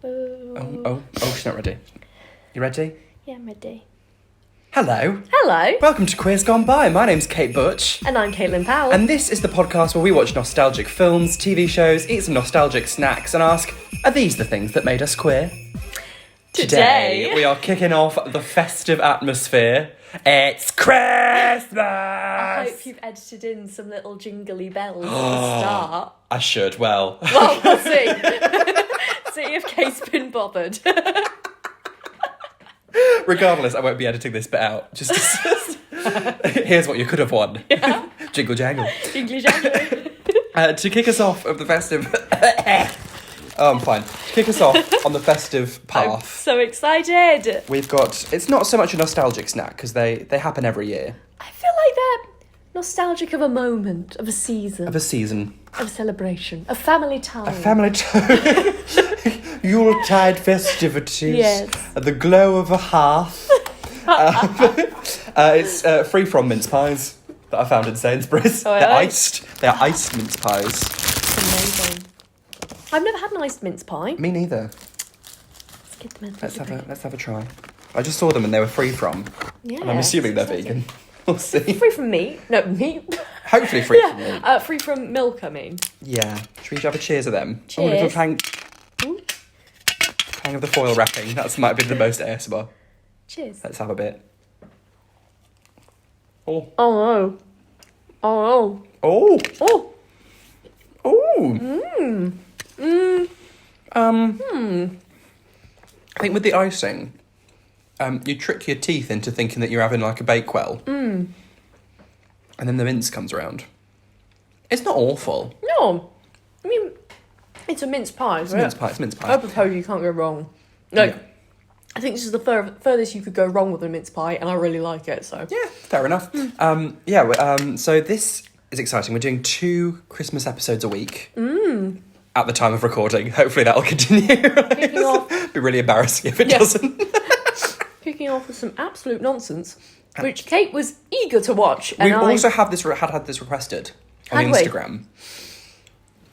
Oh, she's not ready. You ready? Yeah, I'm ready. Hello. Hello. Welcome to Queers Gone By. My name's Kate Butch. And I'm Caitlin Powell. And this is the podcast where we watch nostalgic films, TV shows, eat some nostalgic snacks and ask, are these the things that made us queer? Today we are kicking off the festive atmosphere. It's Christmas! I hope you've edited in some little jingly bells at the start. I should, well, we'll see. See if Kate's been bothered. Regardless, I won't be editing this bit out. Just here's what you could have won. Yeah. Jingle jangle. Jingly jangle. To kick us off of the festive... Oh, I'm fine. To kick us off on the festive path. I'm so excited. We've got... It's not so much a nostalgic snack, because they happen every year. I feel like they're nostalgic of a moment, of a season. Of a season. Of a celebration. Of family time. A family time. Yuletide festivities. Yes. The glow of a hearth. It's free from mince pies that I found in Sainsbury's. Oh, They're right. iced. They're iced mince pies. Amazing. I've never had an iced mince pie. Me neither. Let's give them a Let's have a try. I just saw them and they were free from. Yeah. And I'm assuming they're vegan. We'll see. Free from meat. No, meat. Hopefully free from meat. Free from milk, I mean. Yeah. Should we have a cheers of them? Cheers. Oh, a little clang Ooh. of the foil wrapping. That might be the most ASMR. Cheers. Let's have a bit. Oh. Oh no. Oh no. Oh. Oh. Oh. I think with the icing, you trick your teeth into thinking that you're having like a Bakewell. And then the mince comes around. It's not awful. No. I mean, it's a mince pie, It's mince pie. It's mince pie. I suppose you can't go wrong. Like, Yeah. I think this is the furthest you could go wrong with a mince pie, and I really like it, so. Yeah, fair enough. So this is exciting. We're doing 2 Christmas episodes a week. At the time of recording. Hopefully that'll continue. Kicking off. It'd be really embarrassing if it Yeah. doesn't. Kicking off with some absolute nonsense, which Kate was eager to watch, and We also have this had this requested on Had we? Instagram.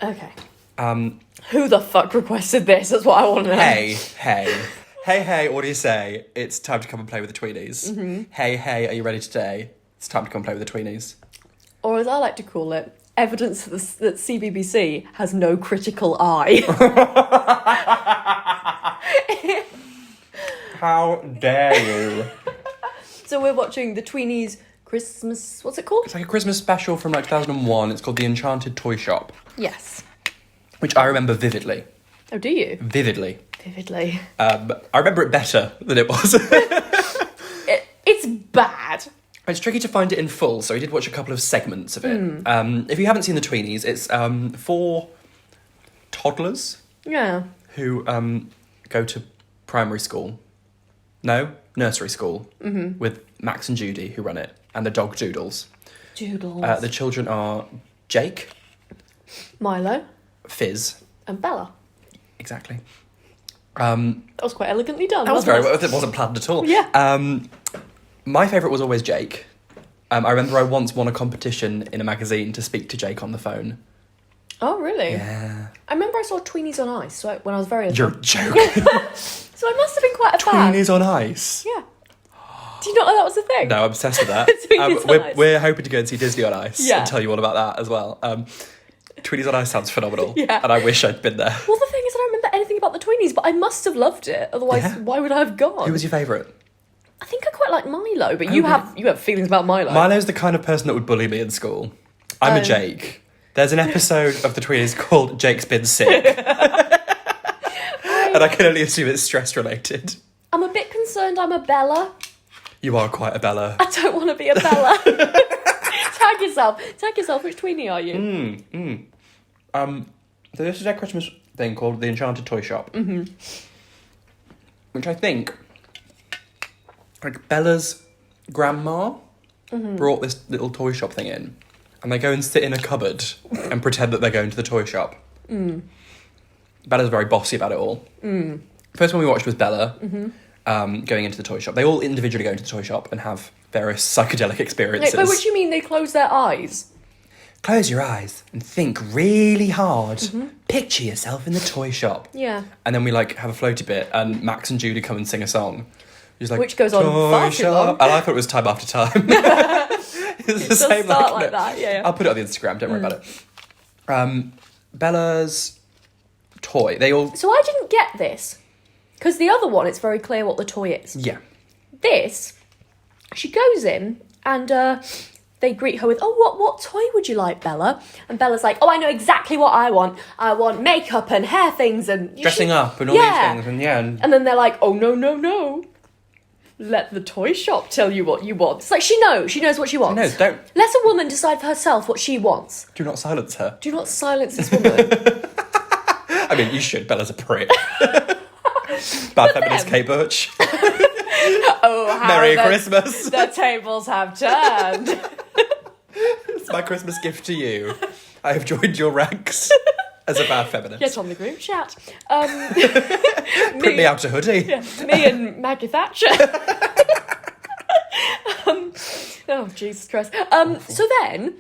Okay. Who the fuck requested this? That's what I want to know. Hey, what do you say? It's time to come and play with the Tweenies. Hey, are you ready today? It's time to come and play with the Tweenies. Or as I like to call it, evidence that CBBC has no critical eye. How dare you? So we're watching the Tweenies Christmas... What's it called? It's like a Christmas special from like 2001. It's called The Enchanted Toyshop, Yes. which I remember vividly. Oh, do you? Vividly. Vividly. I remember it better than it was. It's bad. It's tricky to find it in full, so we did watch a couple of segments of it. If you haven't seen the Tweenies, it's 4 toddlers Yeah. who go to primary school. No, nursery school. With Max and Judy, who run it, and the dog Doodles. Doodles. The children are Jake, Milo. Fizz. And Bella. Exactly. That was quite elegantly done. That was wasn't very it? well. It wasn't planned at all. Yeah. My favourite was always Jake. I remember I once won a competition in a magazine to speak to Jake on the phone. Oh, really? Yeah. I remember I saw Tweenies on Ice when I was very You're young. joking. So I must have been quite a fan. Tweenies on Ice. Yeah. Do you not know that was a thing? No, I'm obsessed with that. Tweenies on Ice. We're hoping to go and see Disney on Ice Yeah. and tell you all about that as well. Tweenies on Ice sounds phenomenal. Yeah. And I wish I'd been there. Well, the thing is, I don't remember anything about the Tweenies, but I must have loved it. Otherwise, Yeah. why would I have gone? Who was your favourite? I think I quite like Milo, but you have feelings about Milo. Milo's the kind of person that would bully me in school. I'm a Jake. There's an episode of the Tweenies called Jake's Been Sick. And I can only assume it's stress related. I'm a bit concerned I'm a Bella. You are quite a Bella. I don't want to be a Bella. Tag yourself. Which Tweenie are you? So this is a Christmas thing called the Enchanted Toyshop. Which I think, like, Bella's grandma brought this little toy shop thing in. And they go and sit in a cupboard and pretend that they're going to the toy shop. Bella's very bossy about it all. First one we watched was Bella going into the toy shop. They all individually go into the toy shop and have various psychedelic experiences. By which you mean they close their eyes? close your eyes and think really hard. Picture yourself in the toy shop. Yeah. And then we like have a floaty bit, and Max and Judy come and sing a song. He's like, Which goes on toy far too shop. long. And I thought it was time after time. It's the same Like that. Yeah. I'll put it on the Instagram. Don't worry about it. Bella's toy. They all. So I didn't get this because the other one, it's very clear what the toy is. Yeah. This, she goes in and they greet her with, "Oh, what toy would you like, Bella?" And Bella's like, "Oh, I know exactly what I want. I want makeup and hair things and Dressing up and all these things. And yeah. And then they're like, "Oh, no. Let the toy shop tell you what you want." It's like she knows what she wants. She knows, don't. Let a woman decide for herself what she wants. Do not silence her. Do not silence this woman. I mean, you should. Bella's a prick. Bad feminist Kate Butch. Oh, how Merry Christmas. The tables have turned. It's my Christmas gift to you. I have joined your ranks as a bad feminist. Get on the group chat. Print me out a hoodie. Yeah, me and Maggie Thatcher. Oh, Jesus Christ. So then,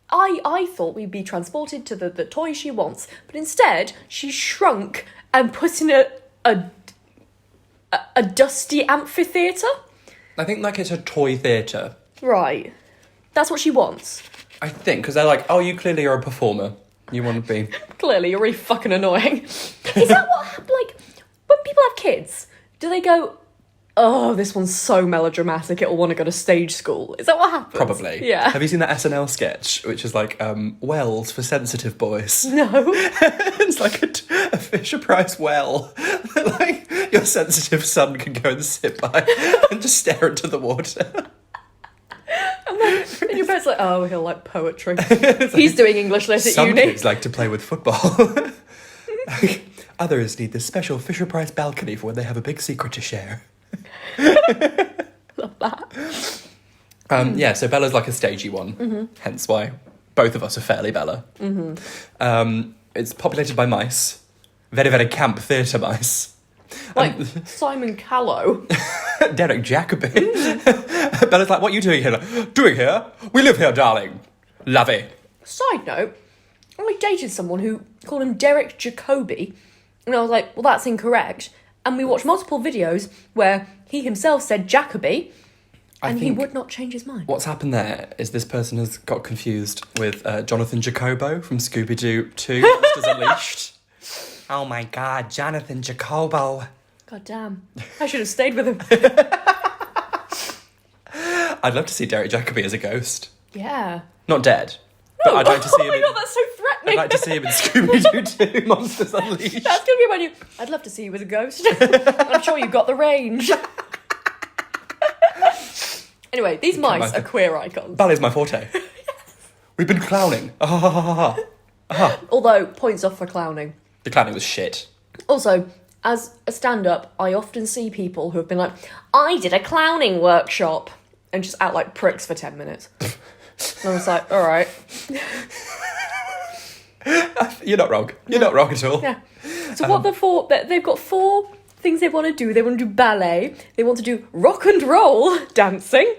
I thought we'd be transported to the toy she wants, but instead, she shrunk and put in a dusty amphitheatre. I think like it's a toy theatre. Right. That's what she wants. I think, because they're like, oh, you clearly are a performer. You want to be... Clearly, you're really fucking annoying. Is that what happens? Like, when people have kids, do they go, "Oh, this one's so melodramatic, it'll want to go to stage school"? Is that what happens? Probably. Yeah. Have you seen that SNL sketch, which is like, wells for sensitive boys? No. It's like a Fisher-Price well. Like, your sensitive son can go and sit by and just stare into the water. And your parents like, "Oh, he'll like poetry. He's doing English lit at Some uni." kids like to play with football. Others need this special Fisher-Price balcony for when they have a big secret to share. Love that. Yeah, so Bella's like a stagey one, hence why both of us are fairly Bella. It's populated by mice, very, very camp theatre mice. Like Simon Callow. Derek Jacobi. Bella's like, "What are you doing here?" "Doing here? We live here, darling. Lovey." Side note, I dated someone who called him Derek Jacobi, and I was like, "Well, that's incorrect." And we watched multiple videos where he himself said Jacobi, and he would not change his mind. What's happened there is this person has got confused with Jonathan Jacobo from Scooby-Doo 2, Monsters Unleashed. Oh my God, Jonathan Jacobo. God damn. I should have stayed with him. I'd love to see Derek Jacobi as a ghost. Yeah. Not dead. But I'd like to see Oh my God, that's so threatening. I'd like to see him in Scooby-Doo 2, Monsters Unleashed. That's going to be my new... I'd love to see you as a ghost. I'm sure you've got the range. Anyway, these mice are queer icons. Ballet's my forte. We've been clowning. Although, points off for clowning. The clowning was shit. Also, as a stand-up, I often see people who have been like, "I did a clowning workshop," and just act like pricks for 10 minutes. And I was like, all right. You're not wrong. You're not wrong at all. Yeah. So what the four... They've got 4 things they want to do. They want to do ballet. They want to do rock and roll dancing.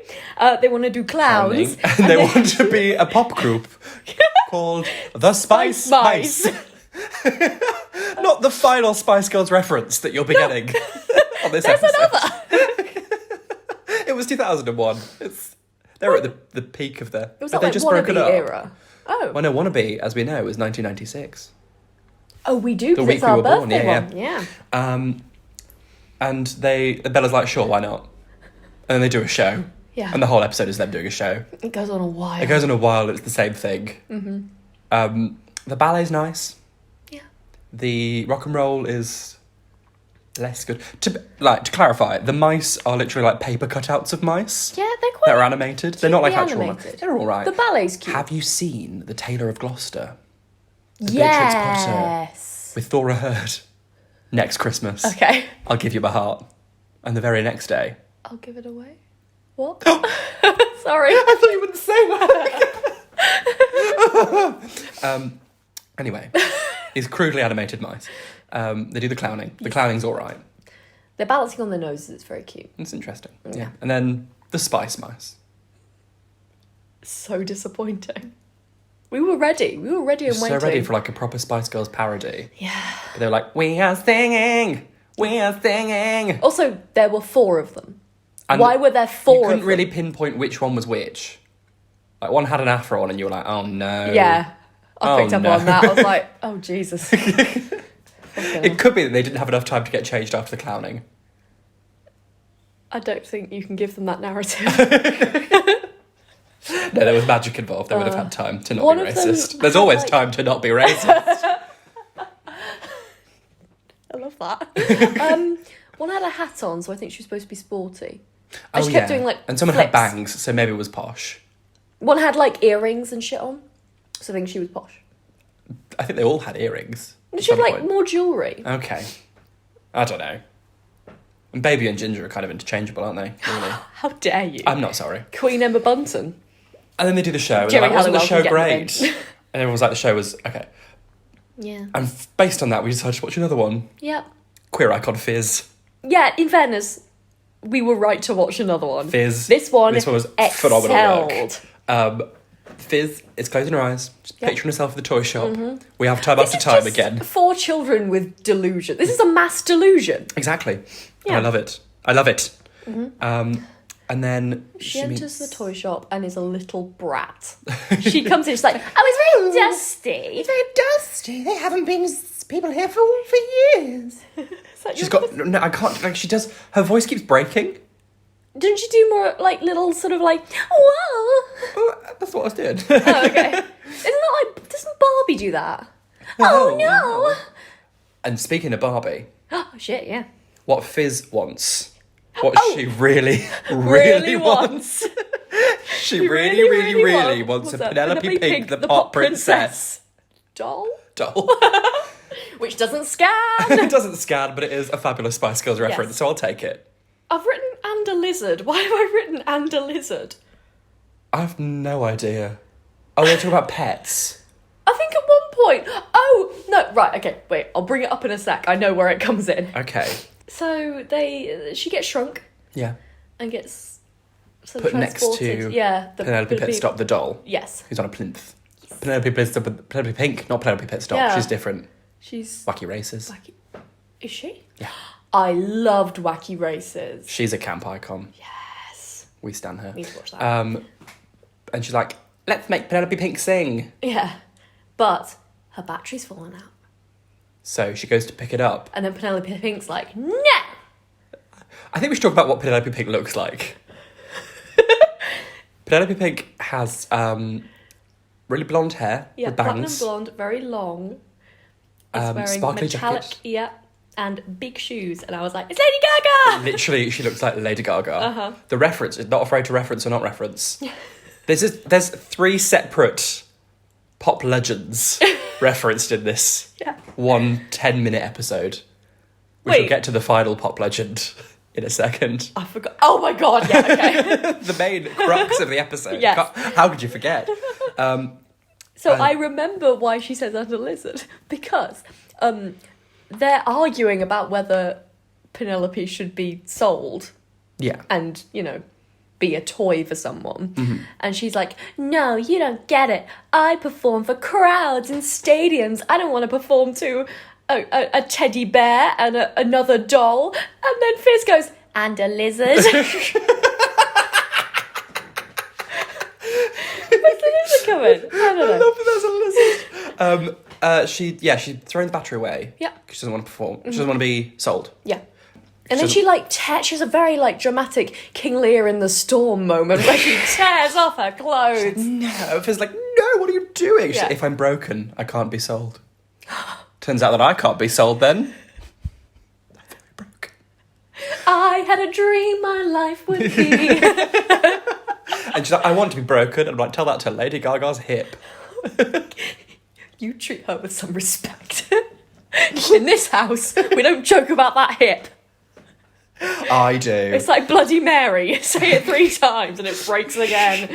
They want to do clowns. And they want to be a pop group called The Spice Mice. Not the final Spice Girls reference that you'll be getting on this episode. Another. It was 2001. They were at the peak of their... It was Have like they just wannabe broken up? era. Oh. Well, no, Wannabe, as we know, was 1996. Oh, we do, The because week it's we our were born, birthday yeah, one. Yeah. And Bella's like, "Sure, why not?" And then they do a show. Yeah. And the whole episode is them doing a show. It goes on a while. It goes on a while, it's the same thing. Mm-hmm. The ballet's nice. Yeah. The rock and roll is less good. To clarify, the mice are literally like paper cutouts of mice. Yeah, they're quite... That are animated. They're not like cutely actual animated. mice. They're all right. The ballet's cute. Have you seen The Tailor of Gloucester? The yes. Beatrix Potter with Thora Hird. Next Christmas. Okay. I'll give you my heart. And the very next day. I'll give it away. What? Sorry. I thought you wouldn't say that. Anyway, these crudely animated mice. They do the clowning. The clowning's all right. They're balancing on their noses. It's very cute. It's interesting. Yeah. And then the Spice Mice. So disappointing. We were ready. We were ready and So waiting. ready for like a proper Spice Girls parody. Yeah. But they were like, we are singing! We are singing! Also, there were 4 of them. And why were there 4 You of couldn't them? really pinpoint which one was which. Like, one had an afro on and you were like, oh no. Yeah. I picked up no. on that. I was like, oh, Jesus. It could be that they didn't have enough time to get changed after the clowning. I don't think you can give them that narrative. No, there was magic involved. They would have had time to not one be of them racist. There's had, always like- time to not be racist. I love that. One had a hat on, so I think she was supposed to be sporty. Oh, And she kept doing, like, and someone had flips. bangs, so maybe it was posh. One had, like, earrings and shit on, so I think she was posh. I think they all had earrings. at She had, some like, point. more jewellery. Okay. I don't know. And Baby and Ginger are kind of interchangeable, aren't they? Really? How dare you? I'm not sorry. Queen Emma Bunton. And then they do the show, and Jerry they're like, wasn't the show Halliwell can great? get And everyone was like, the show was okay. Yeah. And based on that, we decided to watch another one. Yeah. Queer icon Fizz. Yeah, in fairness, we were right to watch another one. Fizz. This one was excelled. phenomenal work. Fizz is closing her eyes, just Yep. picturing herself at the toy shop. We have time This after is time just again. 4 children with delusion. This is a mass delusion. Exactly. And Yeah. I love it. I love it. And then She enters meets- the toy shop and is a little brat. She comes in, she's like, oh, it's very dusty. very dusty. They haven't been people here for years. It's like, She's got no. I can't. Like she does. Her voice keeps breaking. Didn't she do more, like, little sort of like, whoa? Oh, that's what I was doing. Oh, okay. Isn't that like, doesn't Barbie do that? Oh, no. And speaking of Barbie, Oh, shit, yeah. what Fizz wants, what Oh. she really, Really wants. she really wants a What's that? Penelope Pink, the pop princess Doll? doll. Which doesn't scan. It doesn't scan, but it is a fabulous Spice Girls reference, Yes. so I'll take it. I've written and a lizard. Why have I written and a lizard? I have no idea. Oh, they're talking about pets. I think at one point. Oh no! Right. Okay. Wait. I'll bring it up in a sec. I know where it comes in. Okay. So she gets shrunk Yeah. and gets sort Put of next transported. to yeah, Penelope Pitstop, the doll, Yes, who's on a plinth. Penelope Pink, not Penelope Pitstop. Yeah. She's different. she's Wacky Races. wacky. Is she? Yeah. I loved Wacky Races. She's a camp icon. Yes. We stan her. Need to watch that. And she's like, let's make Penelope Pink sing. Yeah, but her battery's fallen out, So she goes to pick it up. and then Penelope Pink's like, no. I think we should talk about what Penelope Pink looks like. Penelope Pink has really blonde hair Yeah, with platinum bangs. blonde, very long. Is wearing sparkly metallic, jacket. yeah, and big shoes. And I was like, it's Lady Gaga! Literally, she looks like Lady Gaga. Uh-huh. The reference is not afraid to reference or not reference. There's 3 separate pop legends referenced in this Yeah. one 10-minute episode. We Wait. shall get to the final pop legend in a second. I forgot. Oh my god, yeah, okay. The main crux of the episode. Yes. How could you forget? So I remember why she says under lizard. Because they're arguing about whether Penelope should be sold Yeah. and, be a toy for someone. And she's like, no, you don't get it. I perform for crowds in stadiums. I don't want to perform to a teddy bear and another doll. And then Fizz goes, and a lizard. Where's the lizard coming? I don't know. I love that there's a lizard. She's throwing the battery away. Yeah. She doesn't want to perform. She doesn't want to be sold. Yeah. And then So- she has a very dramatic King Lear in the Storm moment where she tears off her clothes. No, Fizz like, no, what are you doing? She's Yeah. like, if I'm broken, I can't be sold. Turns out that I can't be sold then. I'm very broken. I had a dream my life would be. And she's like, I want to be broken. And I'm like, tell that to Lady Gaga's hip. You treat her with some respect. In this house, we don't joke about that hip. I do. It's like Bloody Mary. Say it 3 times and it breaks again.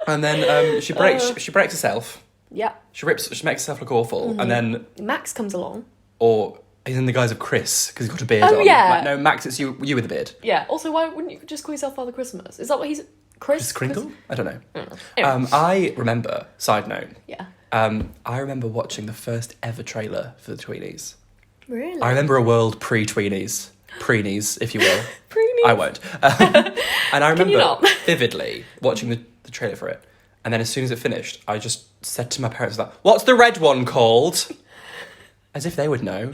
And then she breaks herself. Yeah. She makes herself look awful. And then, Max comes along. or he's in the guise of Chris, because he's got a beard Oh, on. yeah. Like, no, Max, it's you with a beard. Yeah. Also, why wouldn't you just call yourself Father Christmas? Is that what he's... Kris Kringle? I don't know. Anyway. I remember, side note, Yeah. I remember watching the first ever trailer for the Tweenies. Really? I remember a world pre-Tweenies. Preenies, if you will. Preenies? I won't. And I Can you remember not? vividly watching the trailer for it. And then as soon as it finished, I just said to my parents, like, what's the red one called? As if they would know.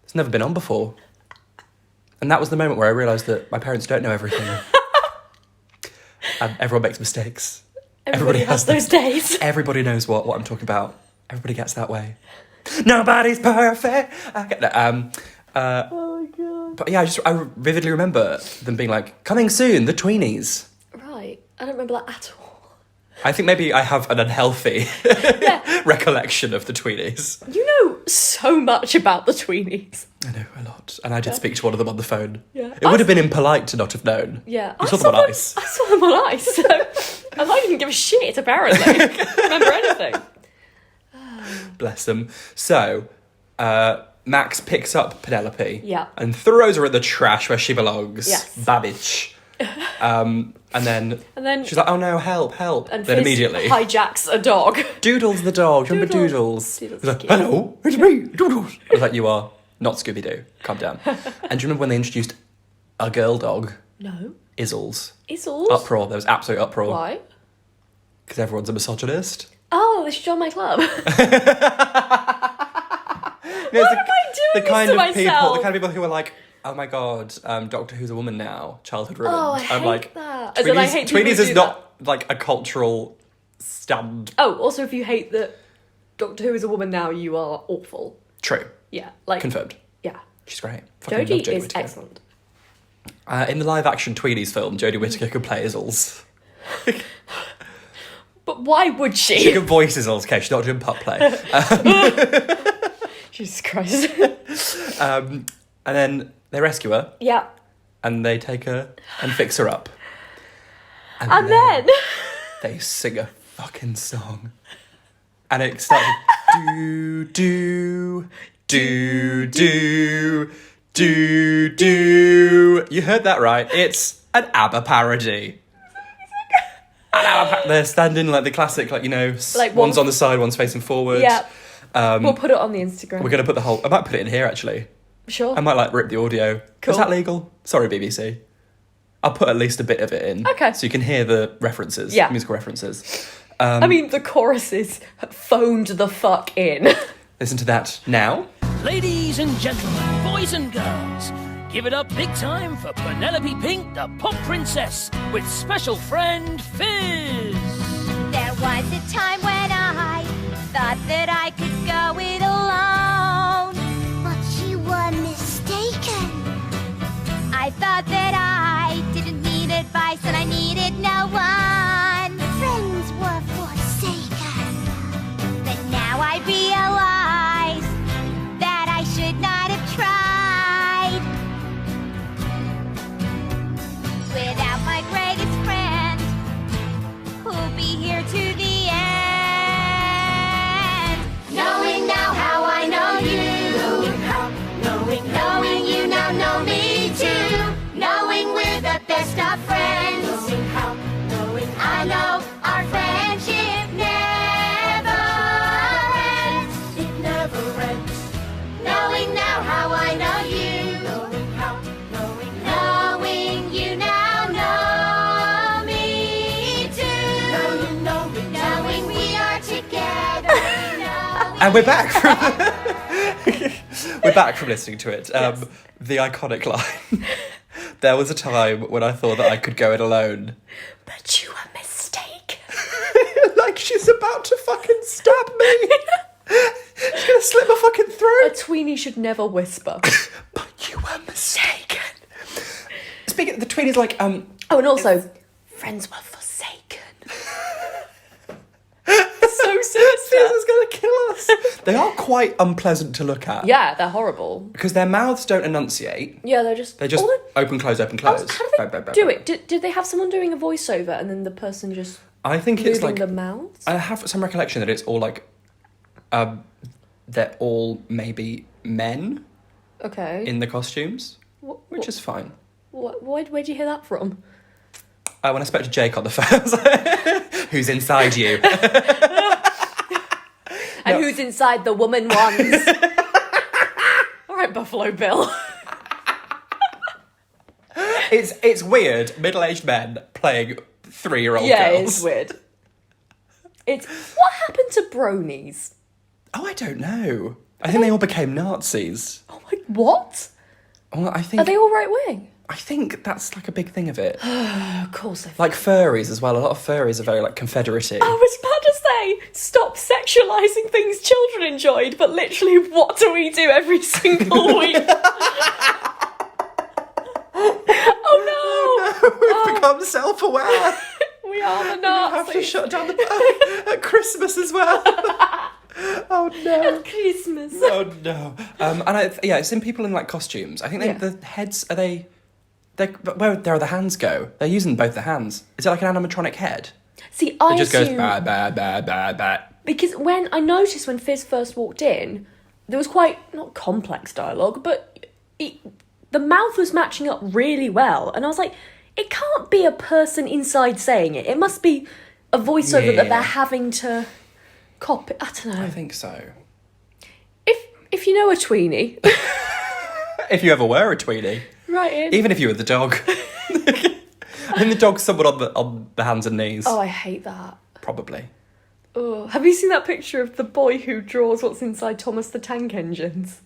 It's never been on before. And that was the moment where I realised that my parents don't know everything. And everyone makes mistakes. Everybody has those days. Everybody knows what I'm talking about. Everybody gets that way. Nobody's perfect. Oh my god. But yeah, I vividly remember them being like, coming soon, the Tweenies. Right. I don't remember that at all. I think maybe I have an unhealthy recollection of the Tweenies. You know so much about the Tweenies. I know, a lot. And I did speak to one of them on the phone. Yeah. It would have been impolite to not have known. Yeah. You saw them on ice. I saw them on ice. So I didn't give a shit, apparently. I don't remember anything. Bless them. So, Max picks up Penelope. Yeah. And throws her in the trash where she belongs. Yes. Babbage. And then she's like, oh no, help. And then Fizz immediately hijacks a dog. Doodles the dog. Do you remember Doodles. Doodles? Doodles He's like, is cute. hello, it's me, Doodles. I was like, you are not Scooby-Doo. Calm down. And do you remember when they introduced a girl dog? No. Izzles. Izzles? Uproar. There was absolute uproar. Why? Because everyone's a misogynist. Oh, they should join my club. What am I doing this to myself? The kind of people who are like, oh my god, Doctor Who's a woman now, childhood ruined. Oh, I I'm hate like, that. As in, I hate people Tweenies who is do not like a cultural stand. Oh, also, if you hate that Doctor Who is a woman now, you are awful. True. Yeah, like Confirmed. Yeah, She's great. Fucking love Jodie Jodie is Whittaker. excellent. In the live-action Tweenies film, Jodie Whittaker could play Izzles. But why would She she? could voice Izzles, okay? She's not doing pup play. Jesus Christ. And then they rescue her, Yeah, and they take her and fix her up. and then They sing a fucking song. And it starts with do. You heard that right. It's an ABBA parody. They're standing like the classic, like, you know, Like one's on the side, one's facing forward. yeah, we'll put it on the Instagram. We're going to put the whole... I might put it in here, actually. Sure. I might, like, rip the audio. Cool. Is that legal? Sorry, BBC. I'll put at least a bit of it in. Okay. So you can hear the references. Yeah. Musical references. I mean, the choruses phoned the fuck in. Listen to that now. Ladies and gentlemen, boys and girls, give it up big time for Penelope Pink, the pop princess, with special friend Fizz. There was a time when I thought that I could go it alone. But you were mistaken. I thought that I didn't need advice and I needed no one. Friends were forsaken. But now I realize that I should not have tried. Without my greatest friend, who'll be here to the end. Knowing now how I know you. Knowing you now know me too. Knowing we're the best of friends. I know our friendship never ends. It never ends. Knowing now how I know you. Knowing you now know me too. Knowing we are together. And we're back from... we're back from listening to it. The iconic line. There was a time when I thought that I could go it alone. But you were mistaken. Like she's about to fucking stab me. She's gonna slit my fucking A throat. tweenie should never whisper. But you were mistaken. Speaking of the Tweenies, like, Oh, and also, friends were forsaken. So Fizz sinister. is gonna kill us. They are quite unpleasant to look at. Yeah, they're horrible. Because their mouths don't enunciate. Yeah, they're just... They just all the- open, close, open, How close. do they do it? Did they have someone doing a voiceover and then the person just I think it's moving like... the mouths? I have some recollection that it's all like... they're all maybe men Okay. in the costumes, which is fine. Where'd you hear that from? When I spoke to Jake on the phone, I was like, who's inside you? And who's inside the woman ones? All right, Buffalo Bill. It's weird, middle-aged men playing 3-year-old Yeah, girls. it's weird. What happened to bronies? Oh, I don't know. I think they all became Nazis. Oh my, what? Well, I think Are they all right wing? I think that's like a big thing of it. Of course they. Like furries as well. A lot of furries are very like Confederate-y. I was about to say, stop sexualising things children enjoyed, but literally, what do we do every single week? Oh no! We've become self-aware. We are the We have to Nazis. shut down the at Christmas as well. Oh no. Christmas. Oh no. It's in people in like costumes. I think the heads are they. Where are the hands go? They're using both the hands. Is it like an animatronic head? See, I It just goes assume bah, bah, bah, bah, bah. because when I noticed when Fizz first walked in, there was quite not complex dialogue, but the mouth was matching up really well, and I was like, it can't be a person inside saying it. It must be a voiceover that they're having to copy. I don't know. I think so. If you know a tweenie, If you ever were a tweenie. right in. Even if you were the dog. I think the dog's someone on the hands and knees. Oh, I hate that. Probably. Oh, have you seen that picture of the boy who draws what's inside Thomas the Tank Engines?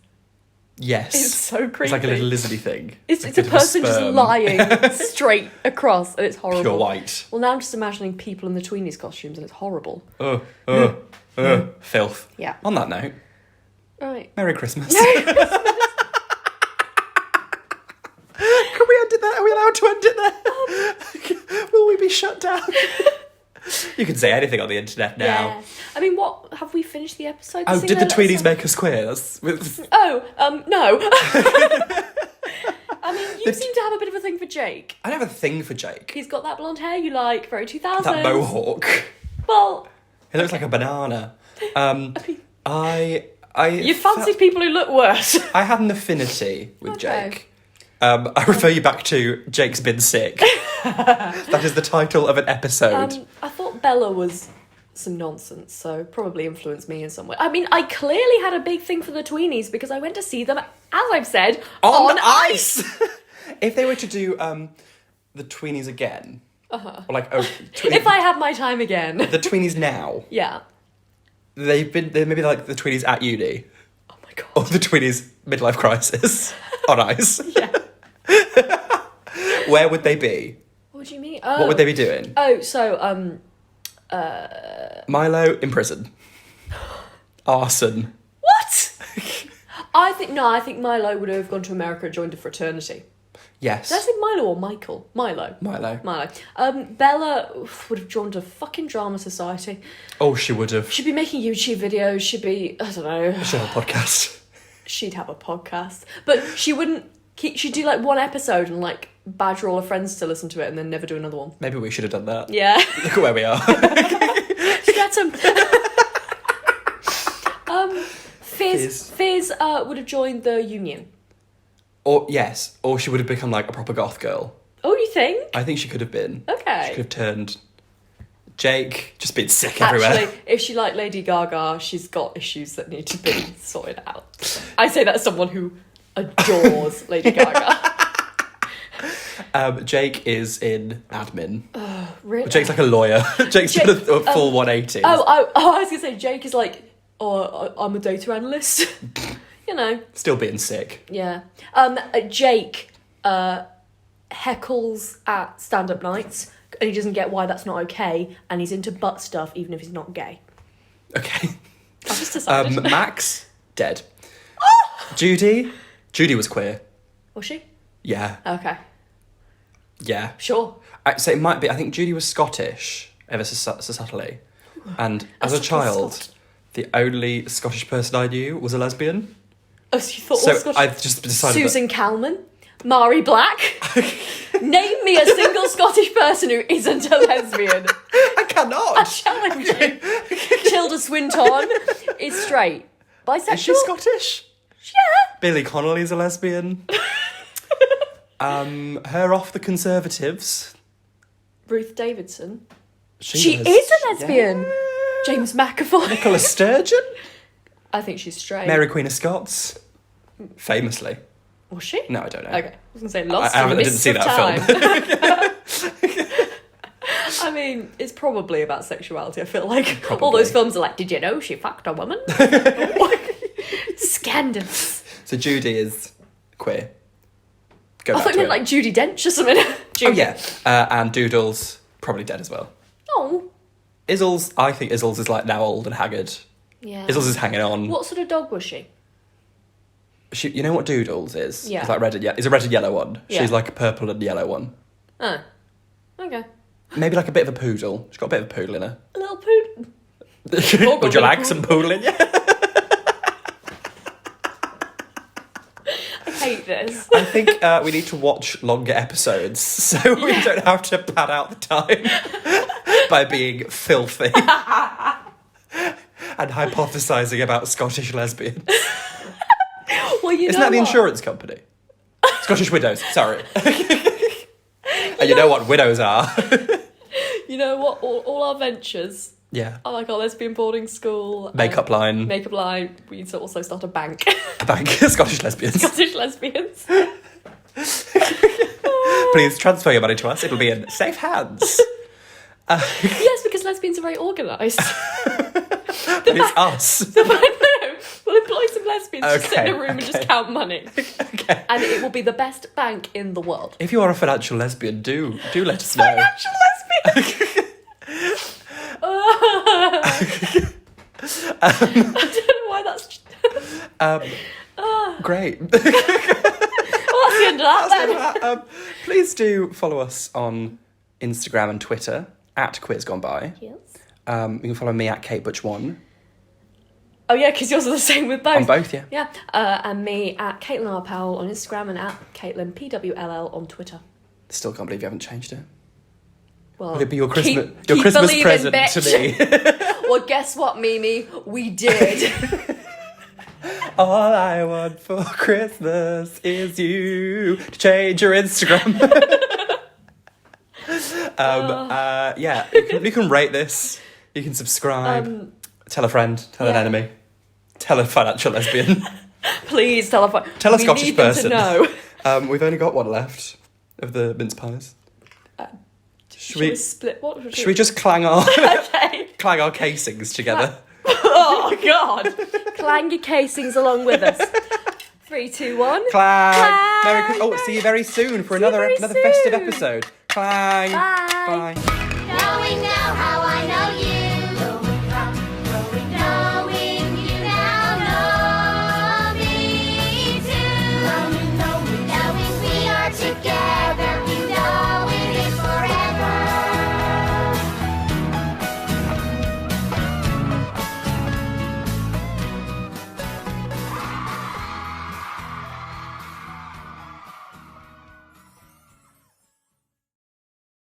Yes. It's so creepy. It's like a little lizardy thing. It's Like a bit of person just sperm. lying straight across, and it's horrible. Pure white. Well, now I'm just imagining people in the Tweenies costumes, and it's horrible. Filth. Yeah. On that note, Right. Merry Christmas. Can we end it there? Are we allowed to end it there? Will we be shut down? You can say anything on the internet now. Yeah. I mean, what have we finished the episode? Oh, Sing did the little Tweenies song? make us queer? No. I mean, you seem to have a bit of a thing for Jake. I don't have a thing for Jake. He's got that blonde hair you like, very 2000s. That mohawk. Well, It looks like a banana. I you fancied people who look worse. I had an affinity with Okay. Jake. I refer you back to Jake's Been Sick. That is the title of an episode. I thought Bella was some nonsense, so probably influenced me in some way. I mean, I clearly had a big thing for the Tweenies because I went to see them, as I've said, on ice. If they were to do the Tweenies again, or like If I had my time again. the Tweenies now, Yeah. they're maybe like the Tweenies at uni, Oh my god. or the Tweenies midlife crisis on ice. Yeah. Where would they be? What do you mean? What would they be doing? Oh, so, Milo in prison. Arson. what? I think Milo would have gone to America and joined a fraternity. Yes. Did I say Milo or Michael? Milo. Milo. Bella would have joined a fucking drama society. Oh, she would have. She'd be making YouTube videos. She'd be, I don't know. She'd have a podcast. She'd have a podcast. But she wouldn't, she'd do like one episode and like badger all her friends to listen to it and then never do another one. Maybe we should have done that. Yeah. Look at where we are. Get him. Fizz would have joined the union. Or she would have become like a proper goth girl. Oh, you think? I think she could have been. Okay. She could have turned Jake, just been sick everywhere. Actually, if she liked Lady Gaga, she's got issues that need to be sorted out. I say that as someone who adores Lady Gaga. Jake is in admin. Really? Jake's like a lawyer. Jake's done a full 180. I was going to say, Jake is like, I'm a data analyst. You know. Still being sick. Yeah. Jake heckles at stand-up nights, and he doesn't get why that's not okay, and he's into butt stuff even if he's not gay. Okay. I've just decided. Max, dead. Judy was queer. Was she? Yeah. Okay. Yeah. Sure. So it might be, I think Judy was Scottish, ever so subtly. And as a That's child, Scot. the only Scottish person I knew was a lesbian. Oh, so you thought So all Scottish... I just decided Susan Calman? Mari Black? Name me a single Scottish person who isn't a lesbian. I cannot. I challenge you. Tilda Swinton is straight. Bisexual? Is she Scottish? Yeah. Billy Connolly's a lesbian. Her off the Conservatives. Ruth Davidson. She She was- is a lesbian. Yeah. James McAvoy. Nicola Sturgeon. I think she's straight. Mary Queen of Scots. Famously. Was she? No, I don't know. Okay. I was going to say Lost I in the didn't Mists see of that Time. I mean, it's probably about sexuality. I feel like all Probably. those films are like, did you know she fucked a woman? Scandalous. So Judy is queer. Go I back thought to you it. meant like Judi Dench or something. Oh Judy. yeah, and Doodle's probably dead as well. Oh. Izzles, I think Izzles is like now old and haggard. Yeah. Izzles is hanging on. What sort of dog was she? She, you know what Doodles is? Yeah. It's like red and yellow. It's a red and yellow one. Yeah. She's like a purple and yellow one. Oh. Okay. Maybe like a bit of a poodle. She's got a bit of a poodle in her. A little poodle. Would you like some poodle in you? I hate this. I think we need to watch longer episodes so we don't have to pad out the time by being filthy and hypothesising about Scottish lesbians. Well, you Isn't know that the what? insurance company? Scottish Widows, sorry. And you know what widows are. You know what? All our ventures. Yeah. I like our lesbian boarding school. Makeup line. Makeup line. We need to also start a bank. A bank. Scottish lesbians. Scottish lesbians. Please transfer your money to us. It'll be in safe hands. Yes, because lesbians are very organised. But it's us. We'll employ some lesbians to sit in a Okay, room and just okay. count money. Okay. And it will be the best bank in the world. If you are a financial lesbian, do let us know. Financial lesbian! I don't know why that's... Great. Well, that's the end of that then. Please do follow us on Instagram and Twitter at Quiz Gone By. Yes. You can follow me at KateButch1 Oh yeah, because yours are the same with both. on both, yeah. Yeah. And me at Caitlin R. Powell on Instagram and at Caitlin PWLL on Twitter. Still can't believe you haven't changed it. Well, Will it be your Christmas keep Christmas believing, present bitch. to me? Well, guess what, Mimi? We did. All I want for Christmas is you to change your Instagram. Yeah, you can rate this. You can subscribe. Tell a friend. Tell an yeah. enemy. Tell a financial lesbian. Please tell a Tell a we Scottish need them person. to know. We've only got one left of the mince pies. Should we split? What Should we just clang our Okay. clang our casings together? Oh God! Clang your casings along with us. 3, 2, 1. Clang. Clang. Merry Christmas. Oh, see you very soon for See you another very festive soon. episode. Clang. Bye. Bye. Knowing now how I know you.